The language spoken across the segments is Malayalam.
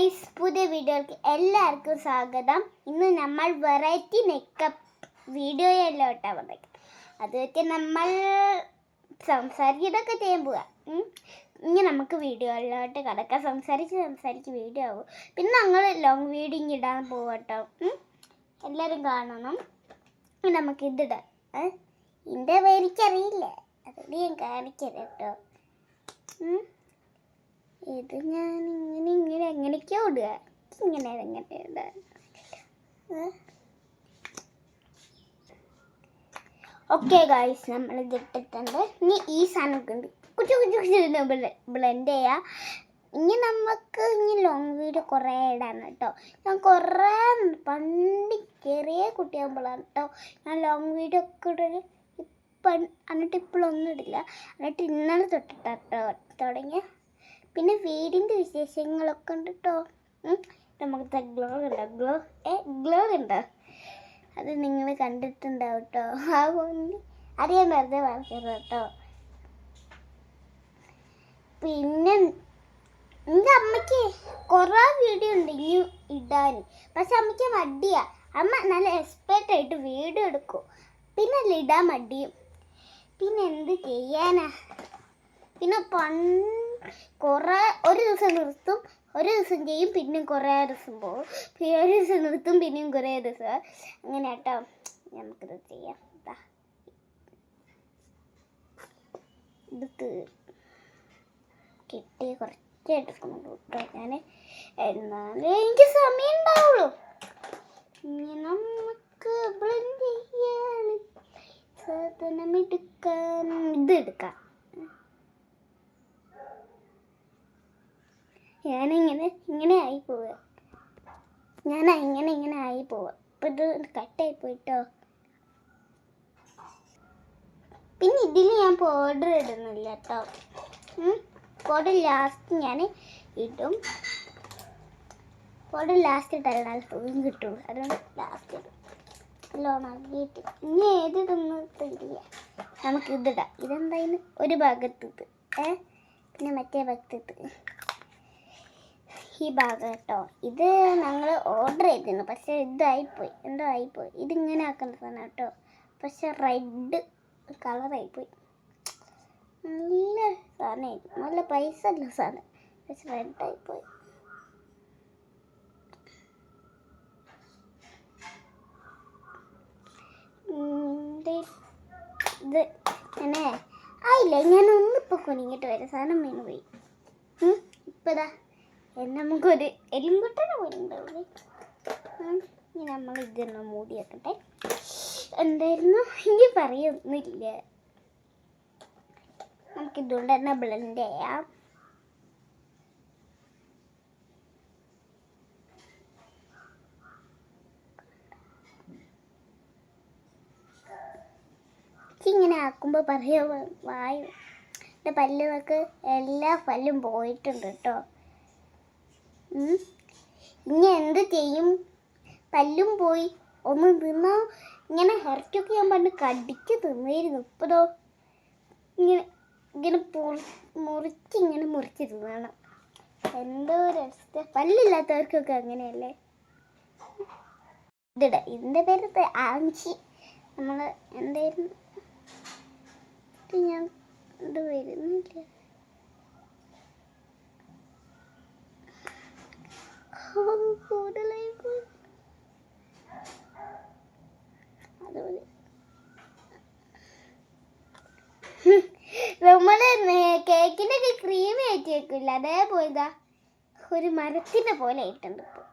ഗൈസ്, പുതിയ വീഡിയോയ്ക്ക് എല്ലാവർക്കും സ്വാഗതം. ഇന്ന് നമ്മൾ വെറൈറ്റി മേക്കപ്പ് വീഡിയോയിലോട്ടാണ് വന്നത്. അത് വെച്ച് നമ്മൾ സംസാരിക്കുന്നതൊക്കെ ചെയ്യാൻ പോവുക. ഇനി നമുക്ക് വീഡിയോയിലോട്ട് കിടക്കാം. സംസാരിച്ച് വീഡിയോ ആവും. പിന്നെ ഞങ്ങൾ ലോങ് വീഡിയോ ഇടാൻ പോകട്ടോ. എല്ലാവരും കാണണം. നമുക്ക് ഇതിടാം. ഇതിൻ്റെ പേരിക്കറിയില്ല, അതുകൊണ്ട് ഞാൻ കാണിക്കാം കേട്ടോ. ഇത് ഞാൻ ഇങ്ങനെ എങ്ങനെയൊക്കെയോ ഇടുക. ഇങ്ങനെ ഇടുക. ഓക്കെ ഗായ്സ്, നമ്മളിത് ഇട്ടിട്ടുണ്ട്. ഇനി ഈ സാധനമൊക്കെ ഉണ്ട്, കുച്ചു ബ്ലെൻഡ് ചെയ്യുക. ഇനി നമുക്ക് ലോങ് വീഡിയോ കുറേ ഇടാണ് കേട്ടോ. ഞാൻ കുറേ പണ്ട് ചെറിയ കുട്ടിയാകുമ്പോഴാണ് കേട്ടോ ഞാൻ ലോങ് വീഡിയോ ഒക്കെ ഇടല്. എന്നിട്ട് ഇപ്പോഴൊന്നും ഇടില്ല. എന്നിട്ട് ഇന്നലെ തൊട്ടിട്ടോ തുടങ്ങിയ. പിന്നെ വീടിൻ്റെ വിശേഷങ്ങളൊക്കെ ഉണ്ട് കേട്ടോ. നമുക്ക് ഗ്ലോ ഉണ്ടോ അത് നിങ്ങൾ കണ്ടിട്ടുണ്ടാവും കേട്ടോ. അറിയാൻ വെറുതെ പറഞ്ഞത് കേട്ടോ. പിന്നെ എൻ്റെ അമ്മയ്ക്ക് കുറേ വീഡിയോ ഉണ്ട് ഇനി ഇടാൻ. പക്ഷെ അമ്മയ്ക്ക് മടിയാ. അമ്മ നല്ല എക്സ്പേർട്ടായിട്ട് വീഡിയോ എടുക്കും, പിന്നെ അല്ല ഇടാൻ മടിയും. പിന്നെ എന്ത് ചെയ്യാനാ. പിന്നെ കുറേ ഒരു ദിവസം നിർത്തും, ഒരു ദിവസം ചെയ്യും, പിന്നെയും കുറേ ദിവസം പോകും, പിന്നെ ഒരു ദിവസം നിർത്തും, പിന്നെയും കുറേ ദിവസം. അങ്ങനെ കേട്ടോ. നമുക്കിത് ചെയ്യാം. ഇത് കിട്ടി കുറച്ച് എടുക്കുന്നുള്ളൂ കേട്ടോ ഞാൻ. എന്നാലും എനിക്ക് സമയം ഉണ്ടാവുള്ളൂ. ഇനി നമുക്ക് ബ്ലെൻഡ് ചെയ്യാൻ സാധനം എടുക്കാം. ഇത് എടുക്കാം. ഇങ്ങനെ ആയി പോവുക. ഇങ്ങനെ ആയി പോവുക. അപ്പം ഇത് കട്ടായി പോയിട്ടോ. പിന്നെ ഇതിൽ ഞാൻ പൗഡർ ഇടുന്നില്ല കേട്ടോ. പൗഡർ ലാസ്റ്റ് ഞാൻ ഇടും. പൗഡർ ലാസ്റ്റ് ഇട്ടാൽ സുഖം കിട്ടുള്ളൂ. അതുകൊണ്ട് ലാസ്റ്റ് ഇടും. ലോണാക്കിയിട്ട് ഇനി ഏതിടുന്നില്ല. നമുക്ക് ഇതിടാം. ഇതെന്തായാലും ഒരു ഭാഗത്ത് ഇത്, പിന്നെ മറ്റേ ഭാഗത്ത് ഈ ഭാഗം കേട്ടോ. ഇത് ഞങ്ങൾ ഓർഡർ ചെയ്തിരുന്നു, പക്ഷേ ഇതായിപ്പോയി, എന്തോ ആയിപ്പോയി. ഇതിങ്ങനെ ആക്കുന്ന സാധനം കേട്ടോ. പക്ഷെ റെഡ് കളറായിപ്പോയി. നല്ല സാധനമായിരുന്നു, നല്ല പൈസ ഉള്ള സാധനം, പക്ഷെ റെഡായിപ്പോയി. ഇത് അങ്ങനെ ആയില്ല. ഞാൻ ഒന്നിപ്പോൾ കുനിങ്ങിട്ട് വരാം. സാധനം വീണ് പോയി. ഇപ്പം ഇതാ നമുക്കൊരു എലിൻകുട്ടനെ പോലെ ഉണ്ടാവില്ലേ. ഇനി നമ്മൾ ഇതൊന്ന് മൂടി വെക്കട്ടെ. എന്തായിരുന്നു ഇനി പറയൊന്നുമില്ല. നമുക്കിതുകൊണ്ട് തന്നെ ബ്ലെൻഡ് ചെയ്യാം. ഇങ്ങനെ ആക്കുമ്പോൾ പറയോ വായു. എൻ്റെ പല്ലുകൾക്ക് എല്ലാ പല്ലും പോയിട്ടുണ്ട് കേട്ടോ. ഇനി എന്ത് ചെയ്യും. പല്ലും പോയി. ഒന്ന് തിന്നോ. ഇങ്ങനെ ഹെർച്ചൊക്കെ ഞാൻ പണ്ട് കടിച്ച് തിന്നായിരുന്നു. ഇപ്പോഴോ ഇങ്ങനെ മുറിച്ച് തിന്നണം. എന്തോ രസം. പല്ലില്ലാത്തവർക്കൊക്കെ അങ്ങനെയല്ലേ. ഇതിൻ്റെ പേര് ആംശി. നമ്മൾ എന്തായിരുന്നു ഞാൻ ഇത് വരുന്നില്ല. നമ്മള് കേക്കിൻ്റെ ഒക്കെ ക്രീം ആയിട്ട് വെക്കില്ല, അതേപോലെതാ ഒരു മരത്തിൻ്റെ പോലെ ആയിട്ടുണ്ട് ഇപ്പോൾ.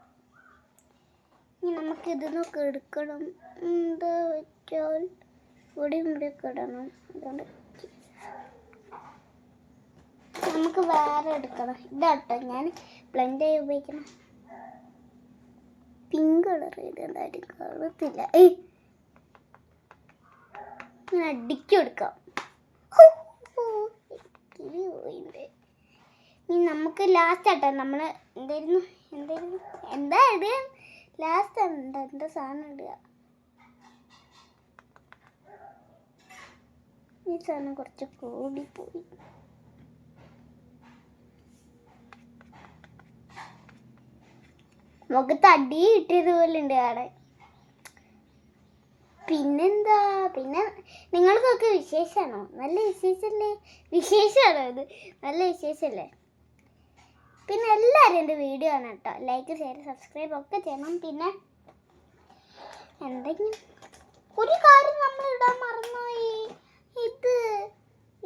ഇനി നമുക്ക് ഇതിന്നൊക്കെ എടുക്കണം. എന്താ വെച്ചാൽ ഇവിടെയൊക്കെ ഇടണം. അതുകൊണ്ട് നമുക്ക് വേറെ എടുക്കണം. ഇതാട്ടോ ഞാൻ ബ്ലെൻഡ് ആയി ഉപയോഗിക്കണം. പിങ്ക് കളർ ഇതെന്തായാലും കാണത്തില്ല. ഞാൻ അടിക്കെടുക്കാം. ഇനി നമുക്ക് ലാസ്റ്റ് ആട്ടോ നമ്മൾ എന്താ ഇടുക. ലാസ്റ്റ് എന്താ സാധനം ഇടുക. ഈ സാധനം കുറച്ച് കൂടിപ്പോയി. നമുക്ക് തടി കിട്ടിയതുപോലെ ഉണ്ട് കാണാൻ. പിന്നെന്താ, പിന്നെ നിങ്ങൾക്കൊക്കെ വിശേഷമാണോ? നല്ല വിശേഷമല്ലേ? വിശേഷമാണോ ഇത്? നല്ല വിശേഷമല്ലേ? പിന്നെ എല്ലാവരും എൻ്റെ വീഡിയോ ആണ് കേട്ടോ. ലൈക്ക്, ഷെയർ, സബ്സ്ക്രൈബ് ഒക്കെ ചെയ്യണം. പിന്നെ എന്തെങ്കിലും ഒരു കാര്യം നമ്മൾ ഇടാൻ മറന്നുപോയി.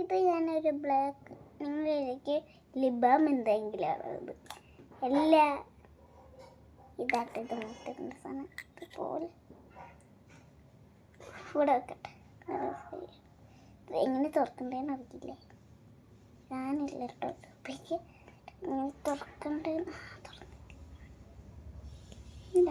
ഇത് ഞാനൊരു ബ്ലാക്ക്, നിങ്ങളിലേക്ക് ലിബാം എന്തെങ്കിലാണ് ഇത് എല്ലാ ഇതായിട്ട് ഇത് മുട്ടുന്ന സാധനം ഇതുപോലെ ഇവിടെ വെക്കട്ടെ. ഇത് എങ്ങനെ തുറക്കണ്ടേന്ന് അറിയില്ലേ? ഞാനില്ല കേട്ടോ. ഇപ്പോഴേക്ക് ഇങ്ങനെ തുറക്കണ്ടേന്ന് ഇല്ല.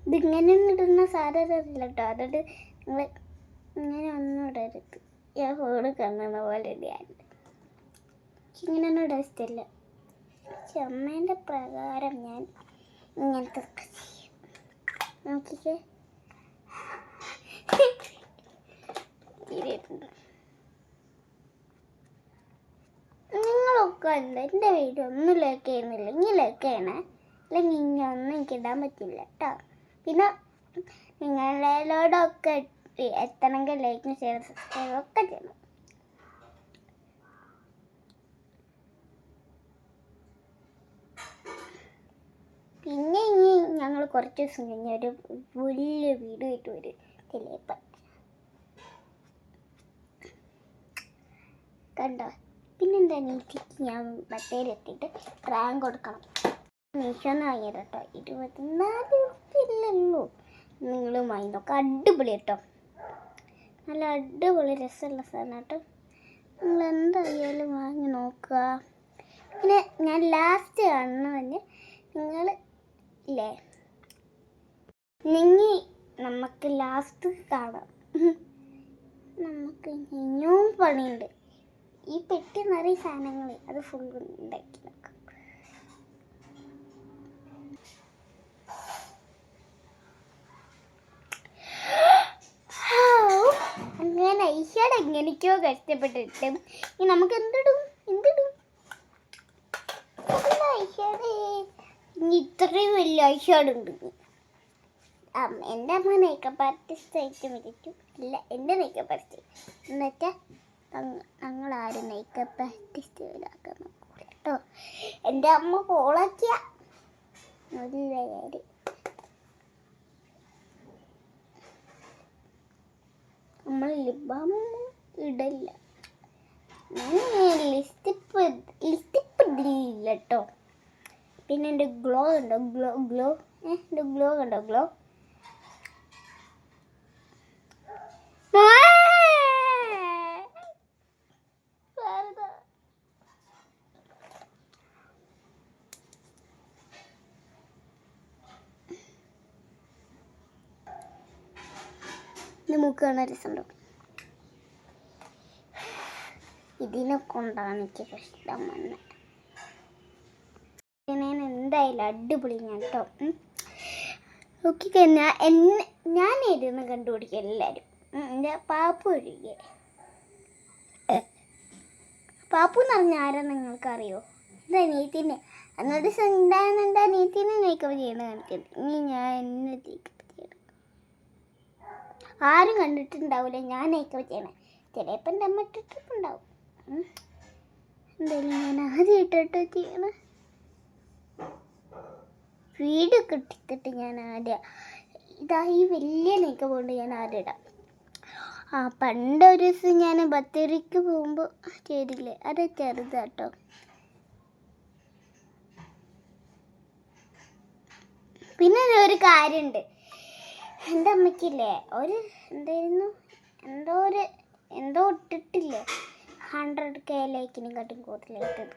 ഇതിങ്ങനെയൊന്നും ഇടുന്ന സാധ്യത ഇല്ല കേട്ടോ. അതുകൊണ്ട് നിങ്ങൾ ഇങ്ങനെ ഒന്നും ഇടരുത്. ഞാൻ ഫോണ് കാണുന്ന പോലെ ഇടാറുണ്ട്. ഇങ്ങനെയൊന്നും ഇടാൻ ഇഷ്ടമില്ല. പക്ഷെ അമ്മേൻ്റെ പ്രകാരം ഞാൻ ഇങ്ങനത്തെ ഒക്കെ ചെയ്യും. നോക്കിക്കേ, നിങ്ങളൊക്കെ എന്താ എൻ്റെ വീഡിയോ ഒന്നും ലൈക്ക് ചെയ്യുന്നില്ല? ഇനി ലൈക്ക് ചെയ്യണേ, അല്ലെങ്കിൽ ഇനി ഒന്നും എനിക്ക് ഇടാൻ പറ്റില്ല കേട്ടോ. പിന്നെ നിങ്ങളോടൊക്കെ എത്തണമെങ്കിൽ ലൈക്കും ഷെയർ സബ്സ്ക്രൈബ് ഒക്കെ ചെയ്യണം. പിന്നെ ഇനി ഞങ്ങൾ കുറച്ച് ദിവസം കഴിഞ്ഞ് ഒരു വലിയ വീഡിയോ ആയിട്ട് വരും ചിലപ്പോൾ. കണ്ടോ? പിന്നെന്താ, നീറ്റിക്ക് ഞാൻ ബത്തേരിലെത്തിയിട്ട് റാങ്ക് കൊടുക്കണം. മീഷോന്ന് വാങ്ങിയത് കേട്ടോ. 24 ഉറുപ്പില്ലല്ലോ. നിങ്ങൾ വാങ്ങിനോക്കാം, അടിപൊളി കേട്ടോ. നല്ല അടിപൊളി രസമുള്ള സാധനം കേട്ടോ. നിങ്ങൾ എന്തായാലും വാങ്ങി നോക്കുക. പിന്നെ ഞാൻ ലാസ്റ്റ് കാണുന്നതിന് നിങ്ങൾ ഇല്ലേ, നമുക്ക് ലാസ്റ്റ് കാണാം. നമുക്ക് ഇനിയും പണിയുണ്ട്. ഈ പെട്ടി നിറയെ സാധനങ്ങൾ അത് ഫുൾ ഉണ്ടാക്കി നോക്കാം. അങ്ങനെ ഐഷാഡ് എങ്ങനെയൊക്കെയോ കഷ്ടപ്പെട്ടിട്ട് ഇനി നമുക്ക് എന്തിടും ഐഷാഡ്. ഇനി ഇത്രയും വലിയ ഐഷാഡ് ഉണ്ട്. എൻ്റെ അമ്മ മേക്കപ്പ് ആർട്ടിസ്റ്റ് ആയിട്ട് വിളിക്കും. അല്ല, എൻ്റെ മേക്കപ്പ് ആർട്ടിസ്റ്റ് എന്നുവെച്ചാൽ ഞങ്ങൾ ആരും മേക്കപ്പ് ആർട്ടിസ്റ്റ് ഇതാക്കാൻ നോക്കൂല കേട്ടോ. എൻ്റെ അമ്മ കോളാക്കിയ നല്ല കാര്യം. നമ്മൾ ലിബാം ഇടില്ല. ഞാൻ ലിസ്റ്റിപ്പ് ഇടില്ല കേട്ടോ. പിന്നെ എൻ്റെ ഗ്ലോ ഉണ്ടോ, എൻ്റെ ഗ്ലോ കണ്ടോ? ഗ്ലോ മൂക്ക് കാണാൻ രസമുണ്ടോ? ഇതിനെ കൊണ്ടാണ് എനിക്ക് ഇഷ്ടം വന്നത്. ഞാൻ എന്തായാലും അടിപൊളി ഞാൻ കേട്ടോ. നോക്കിക്കഴിഞ്ഞാൽ ഞാൻ ഇരുന്ന് കണ്ടുപിടിക്കുക എല്ലാവരും. എൻ്റെ പാപ്പു ഒഴികെ. പാപ്പു എന്ന് പറഞ്ഞാൽ ആരാ നിങ്ങൾക്കറിയോ? എന്താ നീത്തിനെ അന്നൊരു എന്താ നീത്തിനെ മേക്കപ്പ് ചെയ്യണ കാണിക്കുന്നത്. ഇനി ഞാൻ എന്നെ മേക്കപ്പ് ചെയ്യണം. ആരും കണ്ടിട്ടുണ്ടാവില്ല ഞാൻ മേക്കപ്പ് ചെയ്യണേ. ചിലപ്പോൾ എൻ്റെ അമ്മ ഇട്ടിട്ടുണ്ടാവും. എന്തായാലും ഞാൻ ആദ്യം ഇട്ടിട്ട് ചെയ്യണേ. വീഡിയോ കിട്ടിയിട്ട് ഞാൻ ആദ്യം ഈ വലിയ മേക്കപ്പ് കൊണ്ട് ഞാൻ ആദ്യം ഇടാം. പണ്ടൊരു ദിവസം ഞാൻ ബത്തേരിക്ക് പോകുമ്പോൾ ചെയ്തില്ലേ, അത് ചെറുതാട്ടോ. പിന്നെ ഒരു കാര്യമുണ്ട്, എൻ്റെ അമ്മയ്ക്കില്ലേ എന്തോ ഇട്ടിട്ടില്ലേ 100K ലൈക്കിനെക്കാട്ടും കൂടുതലായിട്ടത്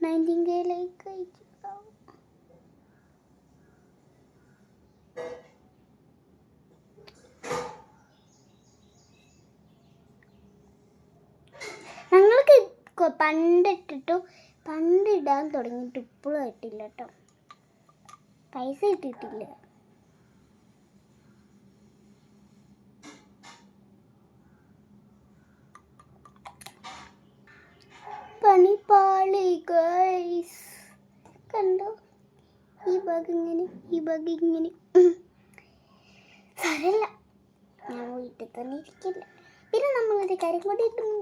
19K ലൈക്ക് അയച്ചിട്ടുണ്ടാവും. ഞങ്ങൾക്ക് പണ്ടിടാൻ തുടങ്ങിയിട്ട് ഇപ്പോഴും ആയിട്ടില്ല കേട്ടോ. പൈസ കിട്ടിയിട്ടില്ല. ഭാഗ്യം ഇങ്ങനെ സാരല്ല, ഞാൻ വീട്ടിൽ തന്നെ ഇരിക്കില്ല. പിന്നെ നമ്മളൊരു കാര്യം കൂടി ഇടും.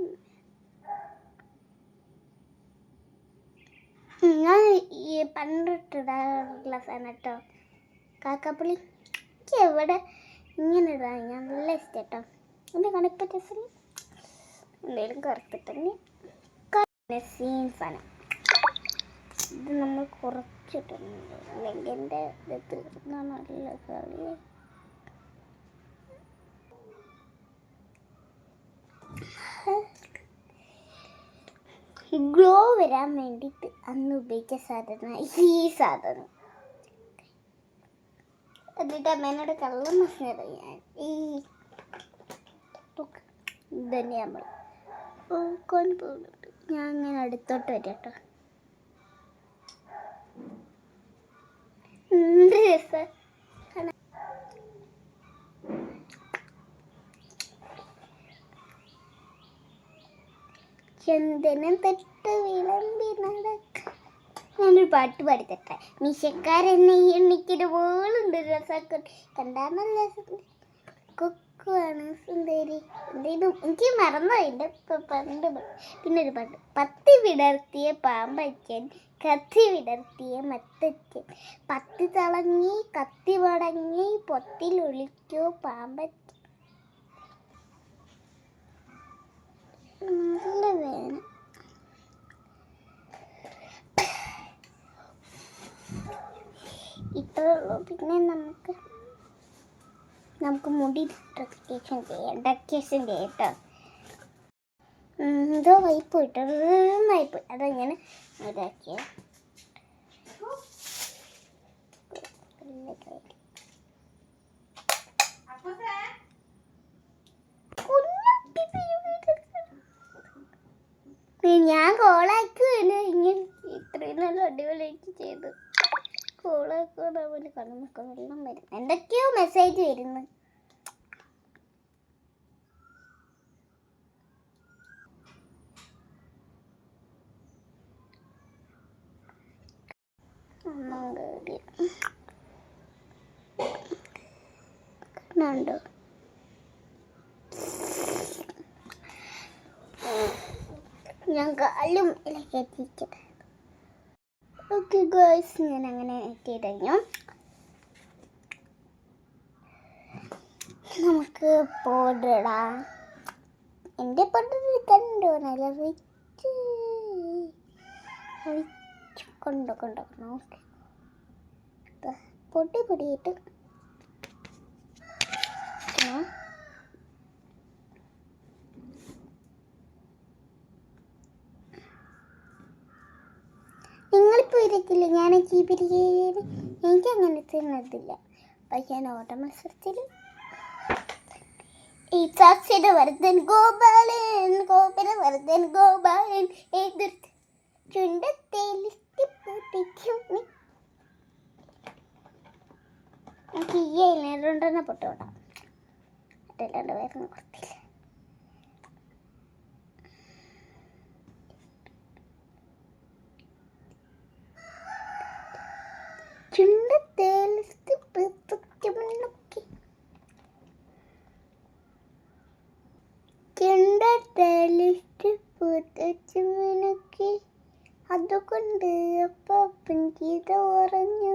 ഞാൻ ഈ പണ്ടിട്ടിടാറുള്ള സാധനം കേട്ടോ, കാക്കാപ്പുളി. എനിക്ക് എവിടെ ഇങ്ങനെ ഇടാൻ ഞാൻ നല്ല ഇഷ്ടം കേട്ടോ. എൻ്റെ കണിപ്പറ്റ എന്തെങ്കിലും കറുത്തിട്ടെങ്കിൽ സീൻ സാധനം ഇത് നമ്മൾ കുറച്ചിട്ടുണ്ട്, അല്ലെങ്കിൽ എൻ്റെ ഇത് തീർന്ന നല്ല കളി. ഗ്ലോ വരാൻ വേണ്ടിയിട്ട് അന്ന് ഉപയോഗിച്ച സാധനം ഈ സാധനം. എന്നിട്ട് അമ്മേനോട് കള്ളം മനസ്സിലായി ഞാൻ ഈ ഇതന്നെ നമ്മൾ പോകുന്നുണ്ട്. ഞാൻ അങ്ങനെ അടുത്തോട്ട് വരാം കേട്ടോ. എന്ത് രസം. ചന്ദനം തൊട്ട് വിളമ്പി നടക്ക. ഞാനൊരു പാട്ട് പാടിത്തട്ടെ. മിശക്കാരെന്നെ എണ്ണിക്കൊരു പോലുണ്ട് രസമൊക്കെ കണ്ടാണല്ല. കൊക്കുവാണ് സുന്ദരി. എന്തേലും എനിക്ക് മറന്നോയി എൻ്റെ പണ്ട്. പിന്നെ ഒരു പാട്ട്. പത്തി വിടർത്തിയ പാമ്പച്ചൻ, കത്തി വിടർത്തിയ മത്തച്ചൻ, പത്തി തിളങ്ങി കത്തി പടങ്ങി പൊത്തിലൊളിക്കോ പാമ്പച്ചൻ. നല്ല വേദന. ഇത്രേ ഉള്ളൂ. പിന്നെ നമുക്ക് മുടി ഡെക്കറേഷൻ ചെയ്യാം. കേട്ടോ. എന്തോ വൈപ്പ് കിട്ടും, വൈപ്പ്. അതങ്ങനെ ഇതാക്കിയ ഞാൻ കോളാക്കുമല്ലോ. ഇങ്ങനെ ഇത്രയും നല്ല അടിപൊളിയായിട്ട് ചെയ്തു. കോളാക്കുമ്പോൾ അവന് കണ്ണൊക്കെ വെള്ളം വരും. എന്തൊക്കെയോ മെസ്സേജ് വരുന്നു. കണ്ണുണ്ടോ? ഞാൻ കാലും ഇലക്കെത്തിക്കട്ടെ. ഓക്കെ ഗേൾസ്, ഞാൻ അങ്ങനെ എത്തിയിട്ട് കഴിഞ്ഞു. നമുക്ക് പൗഡർ ഇടാം. എൻ്റെ പൗഡർ കണ്ടോ? നല്ല റിച്ച് കൊണ്ടോ ഓക്കെ. പൊടിയിട്ട് നിങ്ങളിപ്പോൾ ഇരിക്കില്ല. ഞാനൊക്കെ ഈ പിരികയിൽ എനിക്ക് അങ്ങനെ തിന്നതില്ല. പക്ഷെ ഞാൻ ഓട്ട മത്സരത്തിൽ ഈ സാക്ഷിയുടെ വർദ്ധൻ ഗോപാലൻ എതിർത്ത് ചുണ്ടത്തെ ലിസ്റ്റ് പൊട്ടിക്കും. നമുക്ക് ഈ രണ്ടെണ്ണ പൊട്ടോടാം. അതല്ലാണ്ട് വേറെ കൊടുത്തില്ല. ചുണ്ടത്തെ ലിസ്റ്റ് പൊട്ടിക്കും. ചുണ്ടത്തെ ലിസ്റ്റ് പൊട്ടിച്ചു. അതുകൊണ്ട് അപ്പം ചെയ്ത പറഞ്ഞു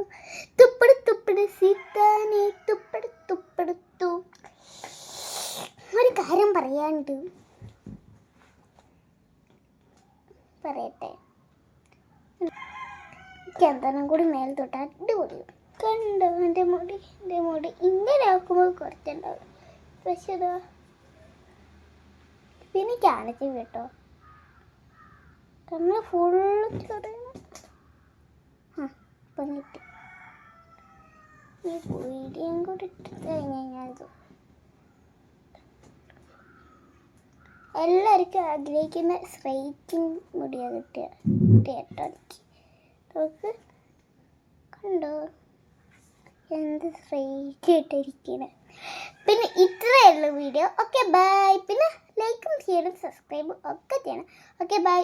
തുപ്പട സീതാനെ തുപ്പടത്തു. ഒരു കാര്യം പറയാണ്ട് പറയട്ടെ. ചന്ദനം കൂടി മേൽ തൊട്ട് അടിപൊളി കണ്ടോ? എൻ്റെ മുടി ഇങ്ങനെ ആക്കുമ്പോൾ കുറച്ചുണ്ടാവും. പക്ഷെ പിന്നെ കാണിച്ചു കേട്ടോ, കണ്ണ് ഫുള്ള് ചൊറിയണം. ഇപ്പം കിട്ടി. ഈ വീഡിയോയും കൂടി ഇട്ട് കഴിഞ്ഞാൽ എല്ലാവർക്കും ആഗ്രഹിക്കുന്ന സ്ട്രൈറ്റിങ് മുടിയാണ് കേട്ടോ. നമുക്ക് കണ്ടോ എന്ത് സ്ട്രൈറ്റ് ആയിട്ടിരിക്കുന്നത്. പിന്നെ ഇത്രയേ ഉള്ളൂ വീഡിയോ. Okay bye. പിന്നെ ലൈക്കും ഷെയറും സബ്സ്ക്രൈബും ഒക്കെ ചെയ്യണം. Okay bye.